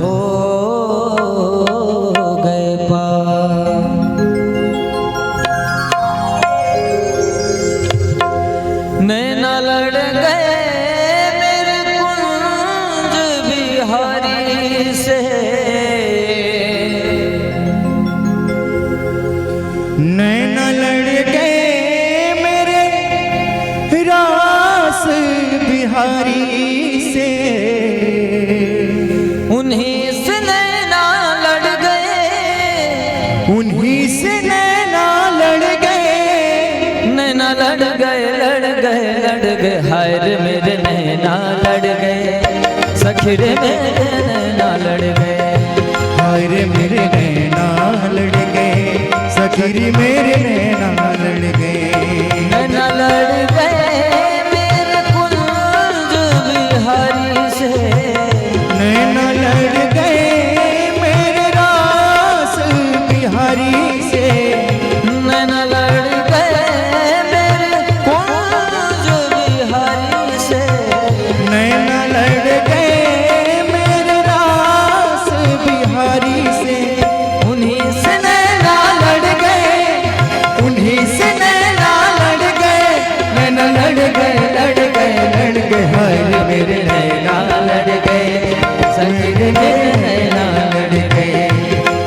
हो गए पार। नैना लड़ गए मेरे कुंज बिहारी से, नैना लड़ गए मेरे रास बिहारी से, उन्हीं से नैना लड़ गए, उन्हीं से नैना लड़ गए, नैना लड़ गए लड़ गए लड़ गए, हाय रे मेरे नैना लड़ गए, सखी रे मेरे नैना लड़ गए, हाय रे मेरे नैना लड़ गए, सखी रे मेरे नैना लड़ गए। नैना लड़ गए मेरे कुंज बिहारी से, नैना लड़ गए मेरे रास बिहारी से, नैना लड़ गए मेरे कुंज बिहारी से, नैना लड़ गए मेरे रास बिहारी से, उन्हीं से नैना लड़ गए, उन्हीं से नैना लड़ गए, नैना लड़ गए लड़ गए लड़ गए, हाय रे मेरे नैना लड़ गए, सखी रे मेरे नैना लड़ गए,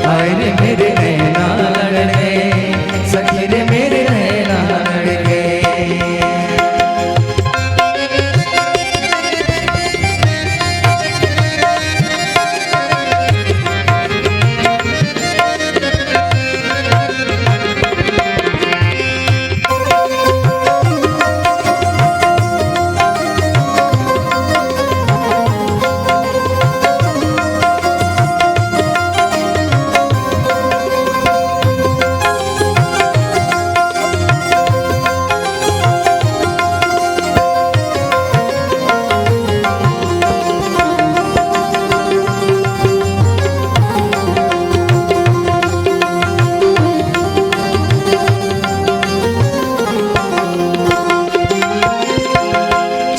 हाय रे मेरे नैना लड़ गए, सखी रे मेरे नैना लड़ गए।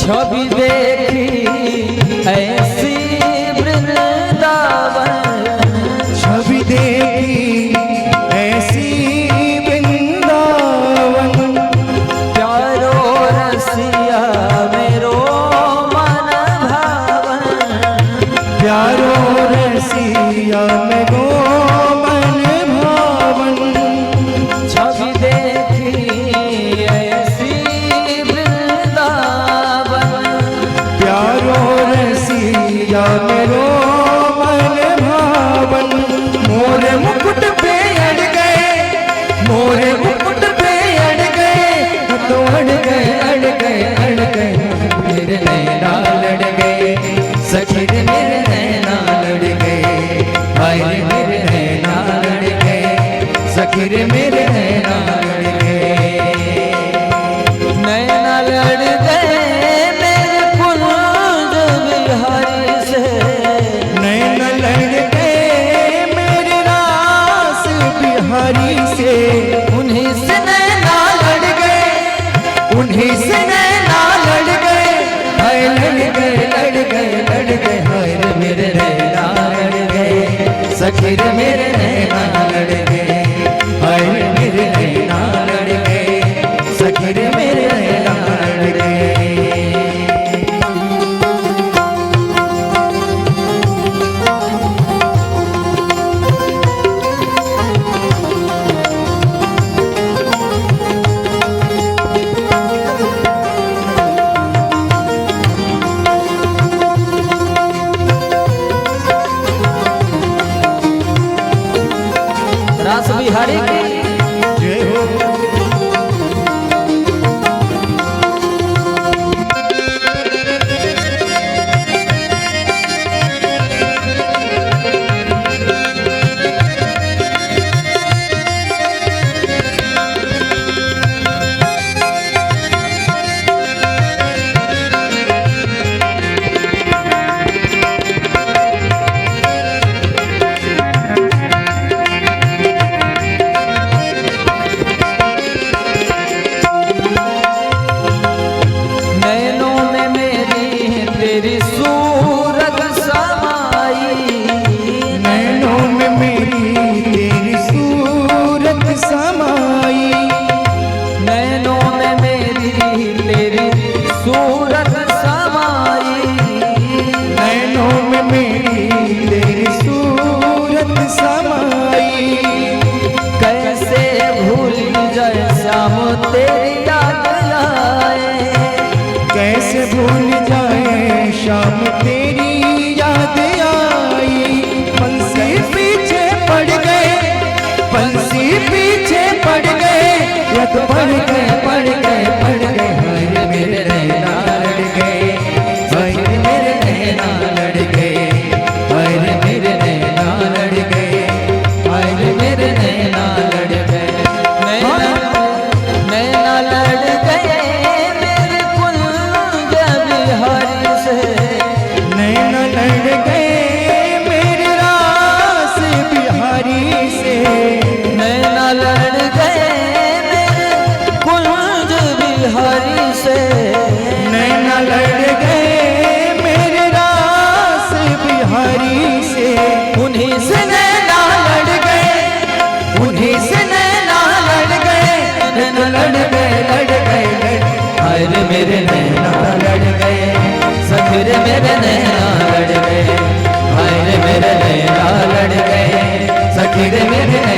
छवि देखी ऐसी वृंदावन, छवि देखी ऐसी वृंदावन, प्यारो रसिया मेरो मन भावन, प्यारो रसिया मेरो मन भावन, छवि देखी ऐसी वृंदावन, प्यारो रसिया मेरो मन भावन, मोरे मुकुट पे अड़ गए, मोरे मुकुट पे अड़ गए, तो अड़ गए अड़ गए अड़ गए, मेरे नैना लड़ गए, सखी रे मेरे नैना लड़ गए, हाय रे मेरे नैना लड़ गए, सखी रे मेरे नैना लड़ गए। नैना लड़ गए मेरे कुंज बिहारी से, नैना लड़ गए मेरे रास बिहारी से, उन्हीं से नैना लड़ गए, उन्हीं से नैना लड़ गए, हाय लड़ गए लड़ गए लड़ गए, हाय रे मेरे नैना लड़ गए, सखी रे मेरे नैना लड़ गए, हाय रे मेरे नैना लड़ गए, सखी रे मेरे नैना लड़ गए। रास बिहारी की जय हो। मेरे नैना लड़ गए, हाय रे मेरे नैना लड़ गए, सखी रे मेरे